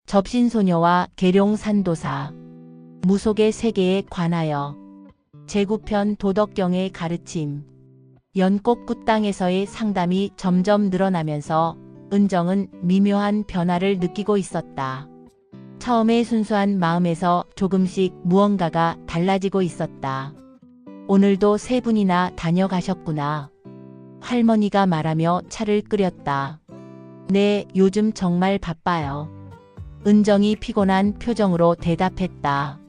접신소녀와 계룡산도사, 무속의 세계에 관하여, 제9편 도덕경의 가르침. 연꽃 땅에서의 상담이 점점 늘어나면서 은정은 미묘한 변화를 느끼고 있었다. 처음에 순수한 마음에서 조금씩 무언가가 달라지고 있었다. 오늘도 3분이나 다녀가셨구나. 할머니가 말하며 차를 끓였다. 네, 요즘 정말 바빠요. 은정이 피곤한 표정으로 대답했다.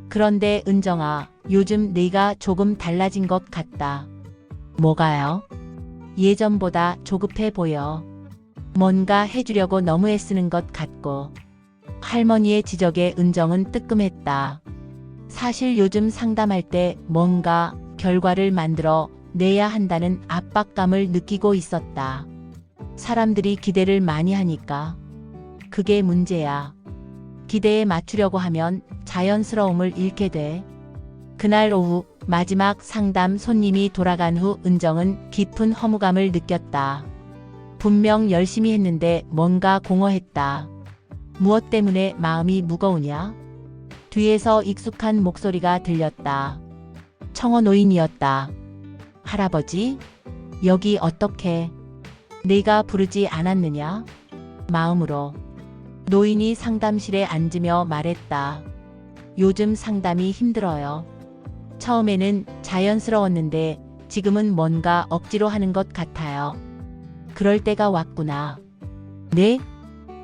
그런데 은정아, 요즘 네가 조금 달라진 것 같다. 뭐가요? 예전보다 조급해 보여. 뭔가 해주려고 너무 애쓰는 것 같고. 할머니의 지적에 은정은 뜨끔했다. 사실 요즘 상담할 때 뭔가 결과를 만들어 내야 한다는 압박감을 느끼고 있었다. 사람들이 기대를 많이 하니까. 그게 문제야. 기대에 맞추려고 하면 자연스러움을 잃게 돼. 그날 오후 마지막 상담 손님이 돌아간 후 은정은 깊은 허무감을 느꼈다. 분명 열심히 했는데 뭔가 공허했다. 무엇 때문에 마음이 무거우냐? 뒤에서 익숙한 목소리가 들렸다. 청어 노인이었다. 할아버지? 여기 어떻게? 내가 부르지 않았느냐? 마음으로. 노인이 상담실에 앉으며 말했다. 요즘 상담이 힘들어요. 처음에는 자연스러웠는데 지금은 뭔가 억지로 하는 것 같아요. 그럴 때가 왔구나. 네?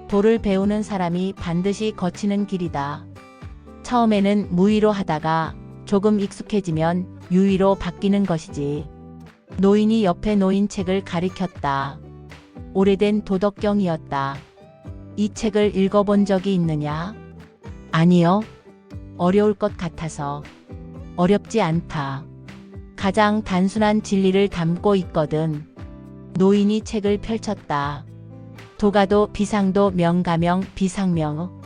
도를 배우는 사람이 반드시 거치는 길이다. 처음에는 무의로 하다가 조금 익숙해지면 유의로 바뀌는 것이지. 노인이 옆에 놓인 책을 가리켰다. 오래된 도덕경이었다. 이 책을 읽어본 적이 있느냐? 아니요. 어려울 것 같아서. 어렵지 않다. 가장 단순한 진리를 담고 있거든. 노인이 책을 펼쳤다. 도가도 비상도 명가명 비상명.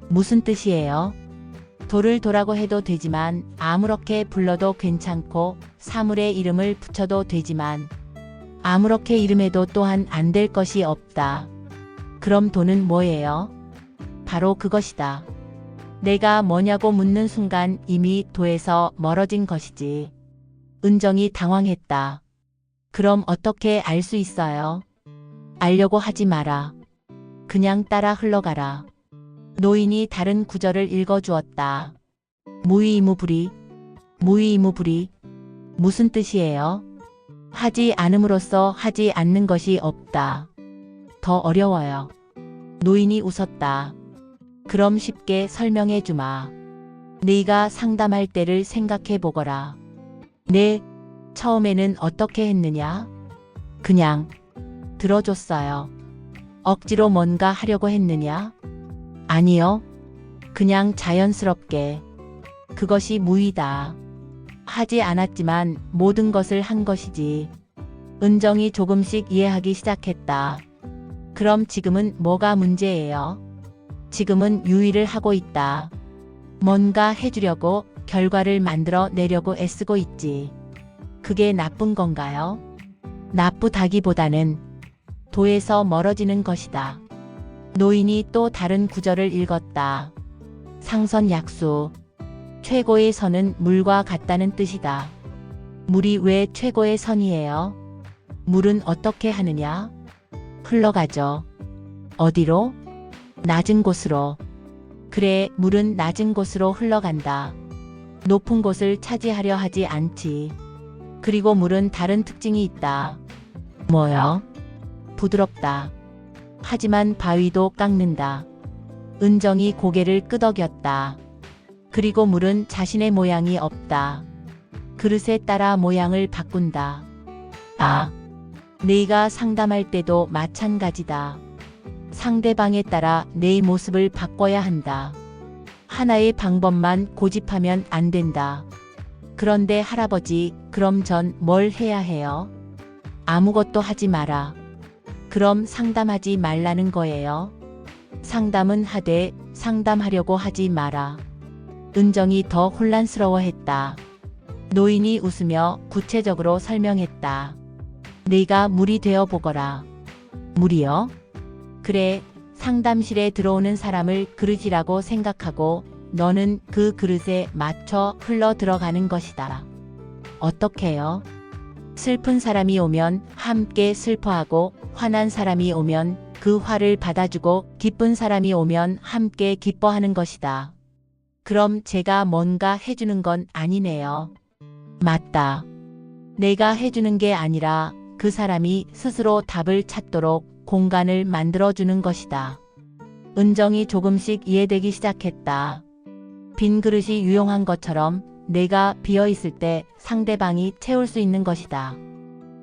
무슨 뜻이에요? 도를 도라고 해도 되지만 아무렇게 불러도 괜찮고 사물의 이름을 붙여도 되지만 아무렇게 이름해도 또한 안 될 것이 없다. 그럼 도는 뭐예요? 바로 그것이다. 내가 뭐냐고 묻는 순간 이미 도에서 멀어진 것이지. 은정이 당황했다. 그럼 어떻게 알 수 있어요? 알려고 하지 마라. 그냥 따라 흘러가라. 노인이 다른 구절을 읽어주었다. 무의무불이. 무의무불이. 무슨 뜻이에요? 하지 않음으로써 하지 않는 것이 없다. 더 어려워요. 노인이 웃었다. 그럼 쉽게 설명해 주마. 네가 상담할 때를 생각해 보거라. 네, 처음에는 어떻게 했느냐? 그냥 들어줬어요. 억지로 뭔가 하려고 했느냐? 아니요. 그냥 자연스럽게. 그것이 무의다. 하지 않았지만 모든 것을 한 것이지. 은정이 조금씩 이해하기 시작했다. 그럼 지금은 뭐가 문제예요? 지금은 유의를 하고 있다. 뭔가 해주려고 결과를 만들어 내려고 애쓰고 있지. 그게 나쁜 건가요? 나쁘다기보다는 도에서 멀어지는 것이다. 노인이 또 다른 구절을 읽었다. 상선약수. 최고의 선은 물과 같다는 뜻이다. 물이 왜 최고의 선이에요? 물은 어떻게 하느냐? 흘러가죠. 어디로? 낮은 곳으로. 그래, 물은 낮은 곳으로 흘러간다. 높은 곳을 차지하려 하지 않지. 그리고 물은 다른 특징이 있다. 뭐요? 부드럽다. 하지만 바위도 깎는다. 은정이 고개를 끄덕였다. 그리고 물은 자신의 모양이 없다. 그릇에 따라 모양을 바꾼다. 아, 네가 상담할 때도 마찬가지다. 상대방에 따라 내 모습을 바꿔야 한다. 하나의 방법만 고집하면 안 된다. 그런데 할아버지, 그럼 전 뭘 해야 해요? 아무것도 하지 마라. 그럼 상담하지 말라는 거예요? 상담은 하되 상담하려고 하지 마라. 은정이 더 혼란스러워했다. 노인이 웃으며 구체적으로 설명했다. 네가 물이 되어 보거라. 물이요? 그래, 상담실에 들어오는 사람을 그릇이라고 생각하고 너는 그 그릇에 맞춰 흘러 들어가는 것이다. 어떻게요? 슬픈 사람이 오면 함께 슬퍼하고 화난 사람이 오면 그 화를 받아주고 기쁜 사람이 오면 함께 기뻐하는 것이다. 그럼 제가 뭔가 해주는 건 아니네요. 맞다. 내가 해주는 게 아니라 그 사람이 스스로 답을 찾도록 공간을 만들어주는 것이다. 은정이 조금씩 이해되기 시작했다. 빈 그릇이 유용한 것처럼 내가 비어있을 때 상대방이 채울 수 있는 것이다.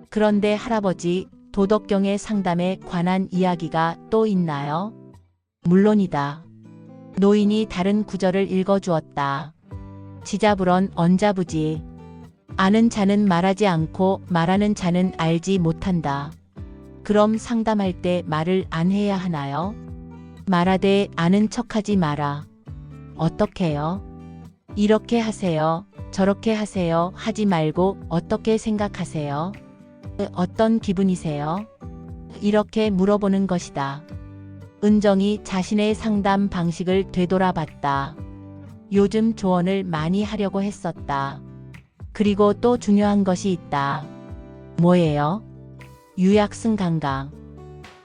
그런데 할아버지, 도덕경의 상담에 관한 이야기가 또 있나요? 물론이다. 노인이 다른 구절을 읽어주었다. 지자불언 언자부지. 아는 자는 말하지 않고 말하는 자는 알지 못한다. 그럼 상담할 때 말을 안 해야 하나요? 말하되 아는 척하지 마라. 어떻게요? 이렇게 하세요. 저렇게 하세요. 하지 말고 어떻게 생각하세요? 어떤 기분이세요? 이렇게 물어보는 것이다. 은정이 자신의 상담 방식을 되돌아봤다. 요즘 조언을 많이 하려고 했었다. 그리고 또 중요한 것이 있다. 뭐예요? 유약승강강.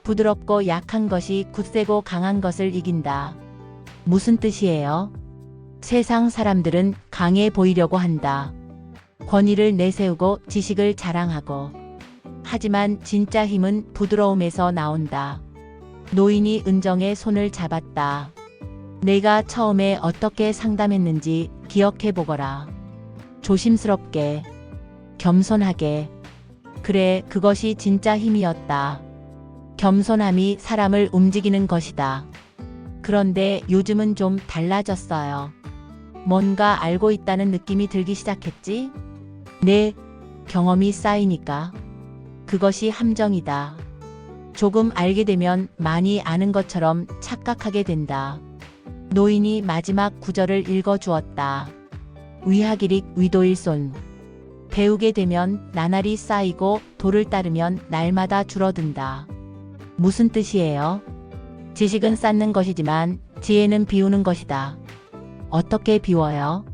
부드럽고 약한 것이 굳세고 강한 것을 이긴다. 무슨 뜻이에요? 세상 사람들은 강해 보이려고 한다. 권위를 내세우고 지식을 자랑하고. 하지만 진짜 힘은 부드러움에서 나온다. 노인이 은정의 손을 잡았다. 내가 처음에 어떻게 상담했는지 기억해 보거라. 조심스럽게, 겸손하게. 그래, 그것이 진짜 힘이었다. 겸손함이 사람을 움직이는 것이다. 그런데 요즘은 좀 달라졌어요. 뭔가 알고 있다는 느낌이 들기 시작했지? 내 경험이 쌓이니까. 그것이 함정이다. 조금 알게 되면 많이 아는 것처럼 착각하게 된다. 노인이 마지막 구절을 읽어주었다. 위하기릭 위도일손. 배우게 되면 나날이 쌓이고 도를 따르면 날마다 줄어든다. 무슨 뜻이에요? 지식은 쌓는 것이지만 지혜는 비우는 것이다. 어떻게 비워요?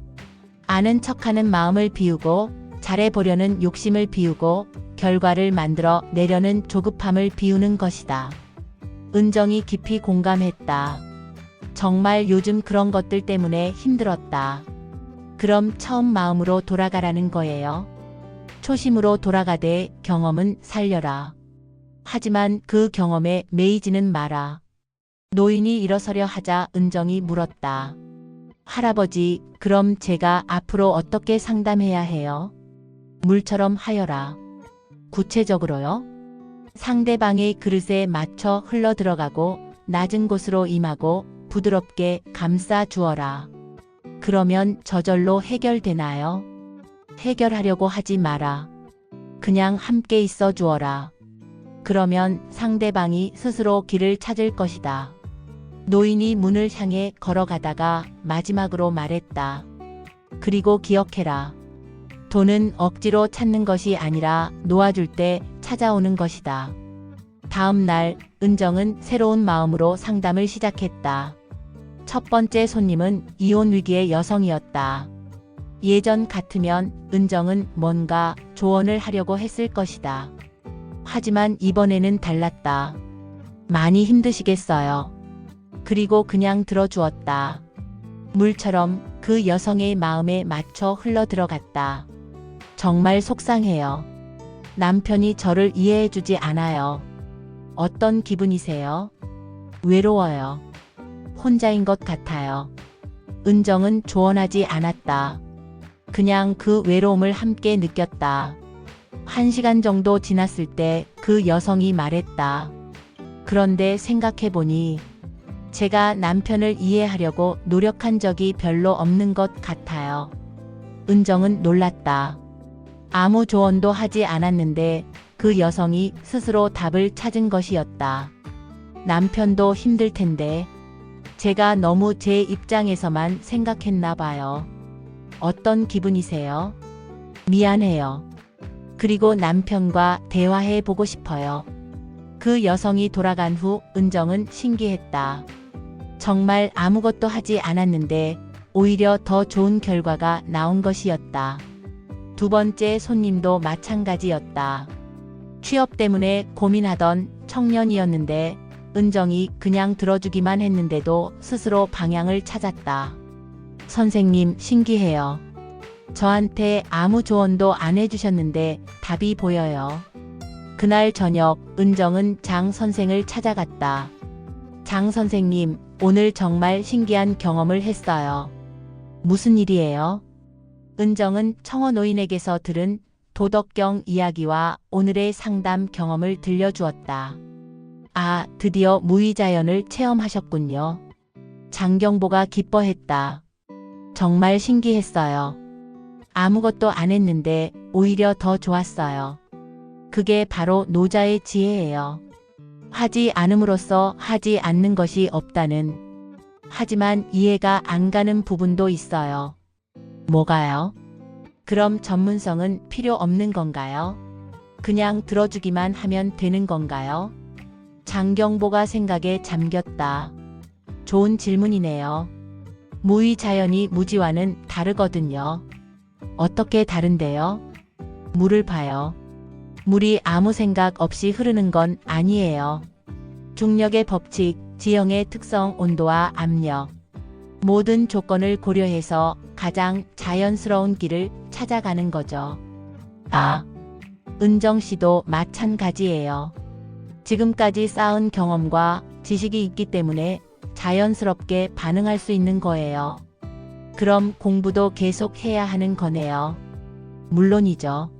아는 척하는 마음을 비우고 잘해보려는 욕심을 비우고 결과를 만들어 내려는 조급함을 비우는 것이다. 은정이 깊이 공감했다. 정말 요즘 그런 것들 때문에 힘들었다. 그럼 처음 마음으로 돌아가라는 거예요. 초심으로 돌아가되 경험은 살려라. 하지만 그 경험에 매이지는 마라. 노인이 일어서려 하자 은정이 물었다. 할아버지, 그럼 제가 앞으로 어떻게 상담해야 해요? 물처럼 하여라. 구체적으로요? 상대방의 그릇에 맞춰 흘러 들어가고 낮은 곳으로 임하고 부드럽게 감싸 주어라. 그러면 저절로 해결되나요? 해결하려고 하지 마라. 그냥 함께 있어 주어라. 그러면 상대방이 스스로 길을 찾을 것이다. 노인이 문을 향해 걸어가다가 마지막으로 말했다. 그리고 기억해라. 돈은 억지로 찾는 것이 아니라 놓아줄 때 찾아오는 것이다. 다음 날 은정은 새로운 마음으로 상담을 시작했다. 첫 번째 손님은 이혼 위기의 여성이었다. 예전 같으면 은정은 뭔가 조언을 하려고 했을 것이다. 하지만 이번에는 달랐다. 많이 힘드시겠어요. 그리고 그냥 들어주었다. 물처럼 그 여성의 마음에 맞춰 흘러 들어갔다. 정말 속상해요. 남편이 저를 이해해주지 않아요. 어떤 기분이세요? 외로워요. 혼자인 것 같아요. 은정은 조언하지 않았다. 그냥 그 외로움을 함께 느꼈다. 1시간 정도 지났을 때 그 여성이 말했다. 그런데 생각해보니 제가 남편을 이해하려고 노력한 적이 별로 없는 것 같아요. 은정은 놀랐다. 아무 조언도 하지 않았는데 그 여성이 스스로 답을 찾은 것이었다. 남편도 힘들 텐데 제가 너무 제 입장에서만 생각했나 봐요. 어떤 기분이세요? 미안해요. 그리고 남편과 대화해 보고 싶어요. 그 여성이 돌아간 후 은정은 신기했다. 정말 아무것도 하지 않았는데 오히려 더 좋은 결과가 나온 것이었다. 두 번째 손님도 마찬가지였다. 취업 때문에 고민하던 청년이었는데 은정이 그냥 들어주기만 했는데도 스스로 방향을 찾았다. 선생님, 신기해요. 저한테 아무 조언도 안 해주셨는데 답이 보여요. 그날 저녁 은정은 장 선생을 찾아갔다. 장 선생님, 오늘 정말 신기한 경험을 했어요. 무슨 일이에요? 은정은 청어 노인에게서 들은 도덕경 이야기와 오늘의 상담 경험을 들려주었다. 아, 드디어 무의자연을 체험하셨군요. 장경보가 기뻐했다. 정말 신기했어요. 아무것도 안 했는데 오히려 더 좋았어요. 그게 바로 노자의 지혜예요. 하지 않음으로써 하지 않는 것이 없다는. 하지만 이해가 안 가는 부분도 있어요. 뭐가요? 그럼 전문성은 필요 없는 건가요? 그냥 들어주기만 하면 되는 건가요? 장경보가 생각에 잠겼다. 좋은 질문이네요. 무의자연이 무지와는 다르거든요. 어떻게 다른데요? 물을 봐요. 물이 아무 생각 없이 흐르는 건 아니에요. 중력의 법칙, 지형의 특성, 온도와 압력. 모든 조건을 고려해서 가장 자연스러운 길을 찾아가는 거죠. 아, 은정 씨도 마찬가지예요. 지금까지 쌓은 경험과 지식이 있기 때문에 자연스럽게 반응할 수 있는 거예요. 그럼 공부도 계속 해야 하는 거네요. 물론이죠.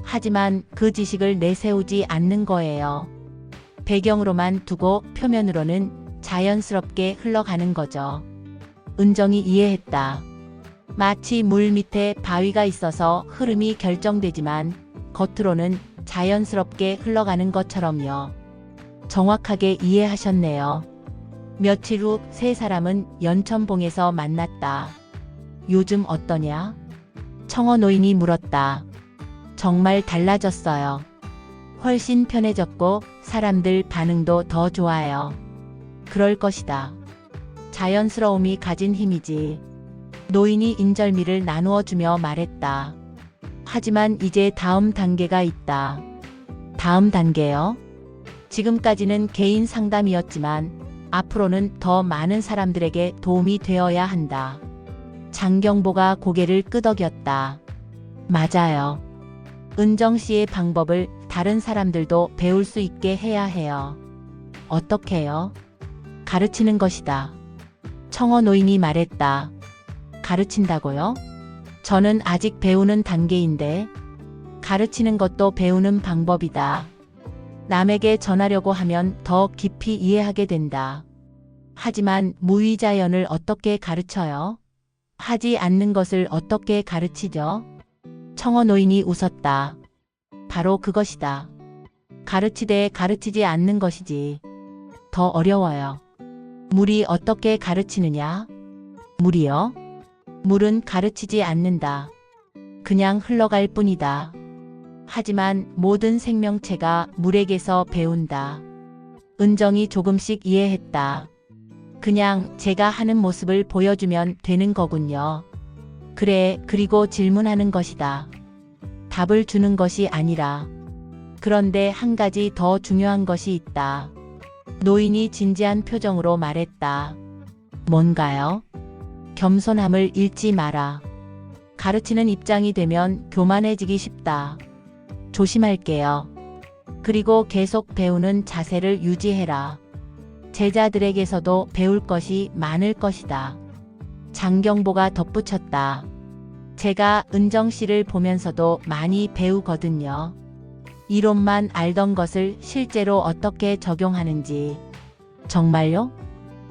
하지만 그 지식을 내세우지 않는 거예요. 배경으로만 두고 표면으로는 자연스럽게 흘러가는 거죠. 은정이 이해했다. 마치 물 밑에 바위가 있어서 흐름이 결정되지만 겉으로는 자연스럽게 흘러가는 것처럼요. 정확하게 이해하셨네요. 며칠 후 세 사람은 연천봉에서 만났다. 요즘 어떠냐? 청어 노인이 물었다. 정말 달라졌어요. 훨씬 편해졌고 사람들 반응도 더 좋아요. 그럴 것이다. 자연스러움이 가진 힘이지. 노인이 인절미를 나누어 주며 말했다. 하지만 이제 다음 단계가 있다. 다음 단계요? 지금까지는 개인 상담이었지만 앞으로는 더 많은 사람들에게 도움이 되어야 한다. 장경보가 고개를 끄덕였다. 맞아요. 은정 씨의 방법을 다른 사람들도 배울 수 있게 해야 해요. 어떻게요? 가르치는 것이다. 청어 노인이 말했다. 가르친다고요? 저는 아직 배우는 단계인데. 가르치는 것도 배우는 방법이다. 남에게 전하려고 하면 더 깊이 이해하게 된다. 하지만 무의자연을 어떻게 가르쳐요? 하지 않는 것을 어떻게 가르치죠? 청어 노인이 웃었다. 바로 그것이다. 가르치되 가르치지 않는 것이지. 더 어려워요. 물이 어떻게 가르치느냐? 물이요? 물은 가르치지 않는다. 그냥 흘러갈 뿐이다. 하지만 모든 생명체가 물에게서 배운다. 은정이 조금씩 이해했다. 그냥 제가 하는 모습을 보여주면 되는 거군요. 그래, 그리고 질문하는 것이다. 답을 주는 것이 아니라. 그런데 한 가지 더 중요한 것이 있다. 노인이 진지한 표정으로 말했다. 뭔가요? 겸손함을 잃지 마라. 가르치는 입장이 되면 교만해지기 쉽다. 조심할게요. 그리고 계속 배우는 자세를 유지해라. 제자들에게서도 배울 것이 많을 것이다. 장경보가 덧붙였다. 제가 은정 씨를 보면서도 많이 배우거든요. 이론만 알던 것을 실제로 어떻게 적용하는지. 정말요?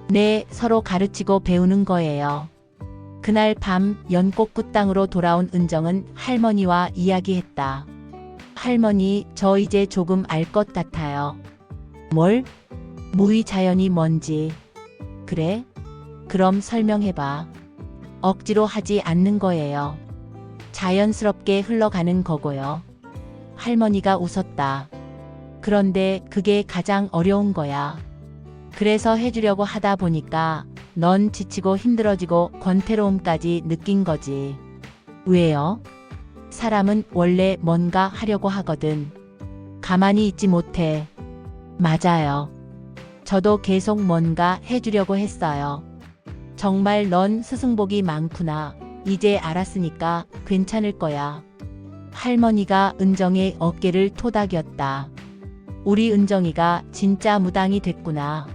네, 서로 가르치고 배우는 거예요. 그날 밤 연꽃구 땅으로 돌아온 은정은 할머니와 이야기했다. 할머니, 저 이제 조금 알 것 같아요. 뭘? 무의자연이 뭔지. 그래? 그럼 설명해봐. 억지로 하지 않는 거예요. 자연스럽게 흘러가는 거고요. 할머니가 웃었다. 그런데 그게 가장 어려운 거야. 그래서 해주려고 하다 보니까 넌 지치고 힘들어지고 권태로움까지 느낀 거지. 왜요? 사람은 원래 뭔가 하려고 하거든. 가만히 있지 못해. 맞아요. 저도 계속 뭔가 해주려고 했어요. 정말 넌 스승복이 많구나. 이제 알았으니까 괜찮을 거야. 할머니가 은정의 어깨를 토닥였다. 우리 은정이가 진짜 무당이 됐구나.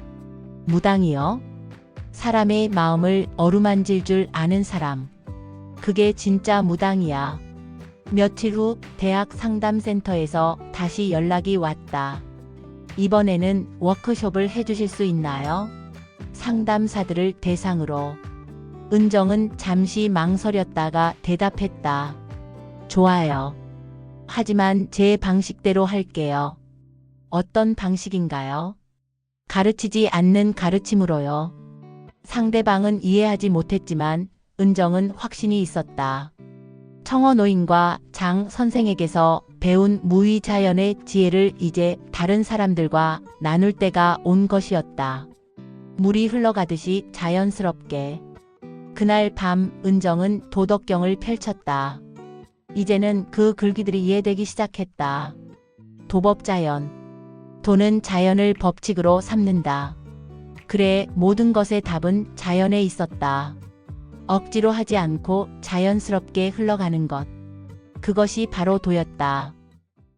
무당이요? 사람의 마음을 어루만질 줄 아는 사람. 그게 진짜 무당이야. 며칠 후 대학 상담센터에서 다시 연락이 왔다. 이번에는 워크숍을 해주실 수 있나요? 상담사들을 대상으로. 은정은 잠시 망설였다가 대답했다. 좋아요. 하지만 제 방식대로 할게요. 어떤 방식인가요? 가르치지 않는 가르침으로요. 상대방은 이해하지 못했지만 은정은 확신이 있었다. 청어노인과 장 선생에게서 배운 무의자연의 지혜를 이제 다른 사람들과 나눌 때가 온 것이었다. 물이 흘러가듯이 자연스럽게. 그날 밤 은정은 도덕경을 펼쳤다. 이제는 그 글귀들이 이해되기 시작했다. 도법자연. 도는 자연을 법칙으로 삼는다. 그래, 모든 것의 답은 자연에 있었다. 억지로 하지 않고 자연스럽게 흘러가는 것. 그것이 바로 도였다.